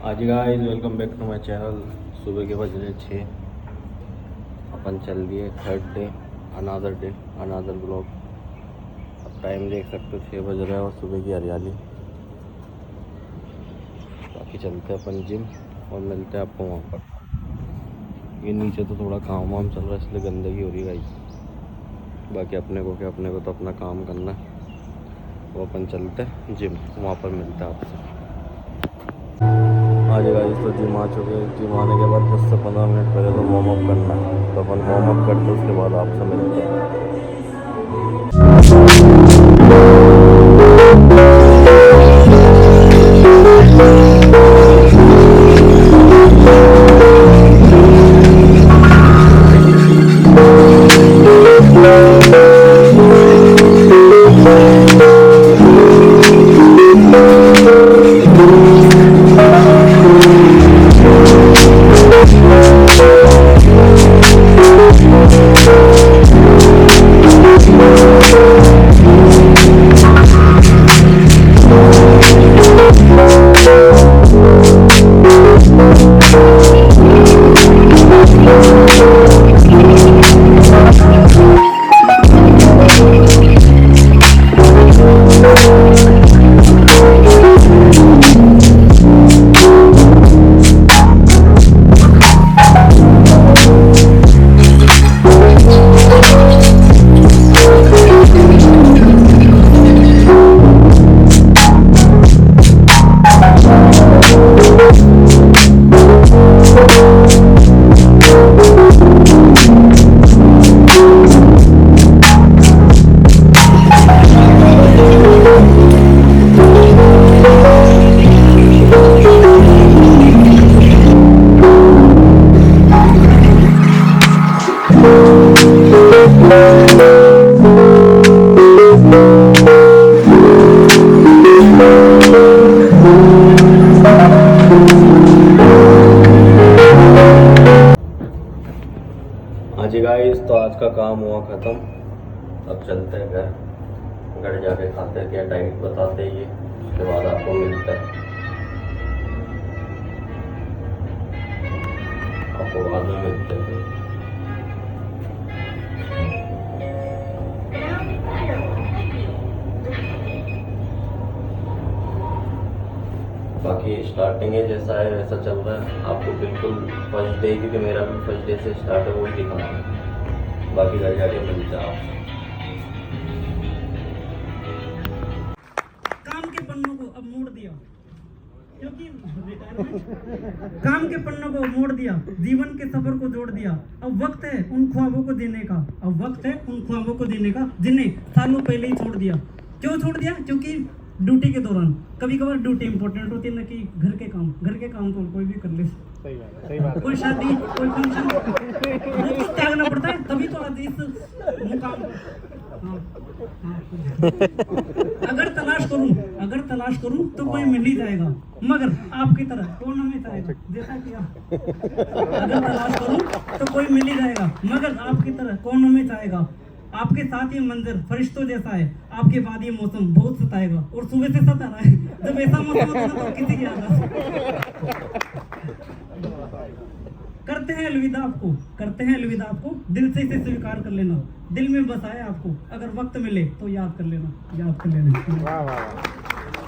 आज guys welcome back to my channel. सुबह के बज रहे 6। अपन चल दिए थर्ड डे, अनादर ब्लॉग। अब टाइम देख सकते हो 6 बज रहा है और सुबह की हरियाली। बाकी चलते हैं अपन जिम और मिलते हैं आपको वहाँ पर। ये नीचे तो थोड़ा काम वाम चल रहा है इसलिए गंदगी हो रही है गाइस। बाकी अपने को तो अपना काम करना है। वो अपन चलते हैं जिम, वहाँ पर मिलते हैं आपसे। आज गाइस तो जिम आ चुके हैं। जिम आने के बाद 10 से 15 मिनट पहले तो वार्म अप करना है, तो अपन वार्म अप करते उसके बाद आपसे मिलते हैं। आज गाइस तो आज का काम हुआ ख़त्म। अब चलते हैं घर जाके खाते हैं, क्या डाइट बताते हैं ये, उसके बाद आपको मिलता है। आपको बाद में मिलते हैं। बाकी स्टार्टिंग है जैसा है वैसा चल रहा है। आपको बिल्कुल फर्स्ट डे, क्योंकि मेरा भी फर्स्ट डे से स्टार्ट है, वही दिखा है। बाकी घर जाके मिलते हैं आपसे। काम के पन्नों को अब मोड़ दिया, क्योंकि काम के पन्नों को मोड़ दिया, जीवन के सफर को जोड़ दिया। अब वक्त है उन ख्वाबों को देने का, जिन्हें सालों पहले ही छोड़ दिया। क्यों छोड़ दिया? क्योंकि ड्यूटी के दौरान कभी कभार ड्यूटी इंपॉर्टेंट होती है ना, कि घर के काम तो कोई भी कर ले। सही बात। कोई शादी, कोई फंक्शन, वो तो त्यागना पड़ता है, तभी तो आज इस मुकाम। अगर तलाश करूं तो कोई मिल ही जाएगा, मगर आपकी तरह कौन हमें चाहेगा, जैसा कि अगर तलाश करूं तो कोई मिल ही जाएगा, मगर आपकी तरह कौन हमें चाहेगा। आपके साथ ये मंजर फरिश्तों जैसा है, आपके बाद ये मौसम बहुत सताएगा, और सुबह से सता रहा है। जब ऐसा मौसम होता है तो किसी की याद करते हैं अलविदा आपको, दिल से इसे स्वीकार कर लेना। दिल में बस आए आपको, अगर वक्त मिले तो याद कर लेना।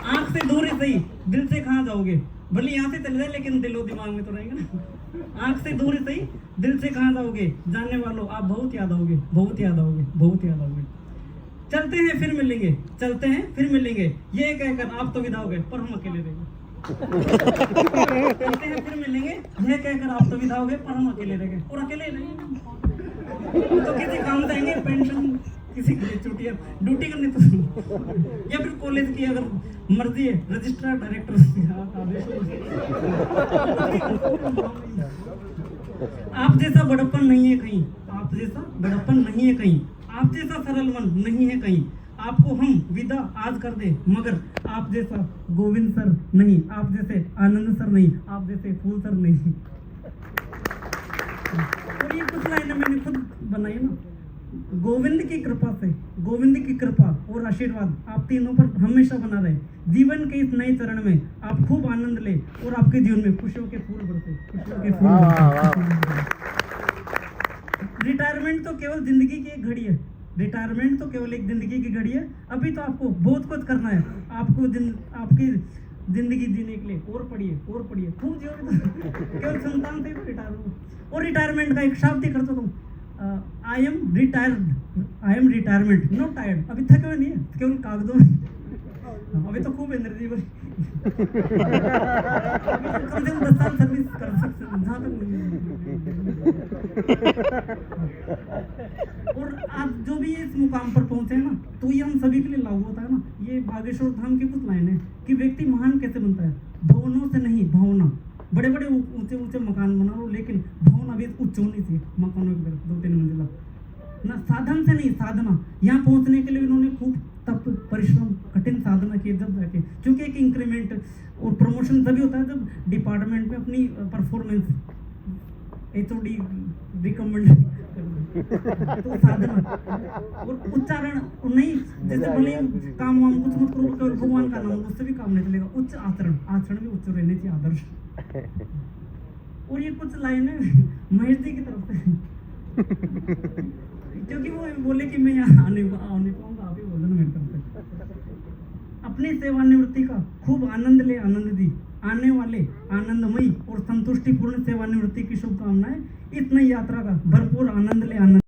आंख से दूर ही सही, दिल से कहाँ जाओगे, भले यहाँ से चले जाए लेकिन दिलो दिमाग में तो रहेंगे ना। आंख से दूर ही सही, दिल से कहाँ जाओगे, जानने वालों आप बहुत याद आओगे। चलते हैं फिर मिलेंगे, ये कहकर आप तो विदा हो गए, पर हम अकेले रह गए। चलते हैं फिर मिलेंगे, यह कहकर आप तो विदा हो गए, पर हम अकेले रह गए। और अकेले नहीं तो किसी काम जाएंगे, पेंशन, किसी की छुट्टी, ड्यूटी करनी तो, या फिर कॉलेज की अगर मर्जी है, रजिस्ट्रार डायरेक्टर आप जैसा बड़प्पन नहीं है कहीं, आप जैसा सरल मन नहीं है कहीं। आपको हम विदा आज कर दे, मगर आप जैसा गोविंद सर नहीं, आप जैसे आनंद सर नहीं, आप जैसे फूल सर नहीं। और ये कुछ लाइनें मैंने खुद बनाई ना, गोविंद की कृपा से, गोविंद की कृपा और आशीर्वाद आप तीनों पर हमेशा बना रहे। जीवन के इस नए चरण में आप खूब आनंद ले और आपके जीवन में खुशियों के फूल बरसे, खुशियों के फूल बरसे। रिटायरमेंट तो केवल जिंदगी की एक घड़ी है, रिटायरमेंट तो केवल एक जिंदगी की घड़ी है। अभी तो आपको बहुत कुछ करना है, आपको आपकी जिंदगी जीने के लिए और पढ़िए खूब जियोगे तो केवल संतान से ही रिटायर हो। और रिटायरमेंट का एक शब्द ही करता हूँ, I am retirement not tired. अभी थके हुए नहीं है, केवल कागजों में, अभी तो खूब एनर्जी भरी, कम से कम 10 साल सर्विस कर सकते हैं जहाँ तक और आप जो भी इस मुकाम पर पहुंचे हैं ना, तो ये हम सभी के लिए लागू होता है ना। ये बागेश्वर धाम की कुछ लाइन है कि व्यक्ति महान कैसे बनता है, भवनों से नहीं, भावना। बड़े बड़े ऊंचे ऊंचे मकान बना लो, लेकिन भावना अभी उच्च होनी चाहिए मकानों की तरफ, 2-3 मंजिला ना। साधन से नहीं, साधना। यहाँ पहुंचने के लिए इन्होंने खूब तप, परिश्रम, कठिन साधना की जब जाके, क्योंकि एक इंक्रीमेंट और प्रमोशन तभी होता है जब डिपार्टमेंट में अपनी परफॉर्मेंस HOD रिकमेंड तो साधना और उच्चारण नहीं, जैसे भले काम वाम कुछ मत करो, केवल भगवान का नाम, उससे भी काम नहीं चलेगा। उच्च आचरण, आचरण भी उच्च रहने चाहिए, आदर्श। और ये कुछ लाइनें महेश जी की तरफ से, क्योंकि वो बोले कि मैं यहाँ आने पाऊंगा, आप ही बोले ना मेरी तरफ से। अपनी सेवानिवृत्ति का खूब आनंद ले, आनंद दी। आने वाले आनंदमयी और संतुष्टिपूर्ण सेवानिवृत्ति की शुभकामनाएं। इस नई यात्रा का भरपूर आनंद ले, आनंद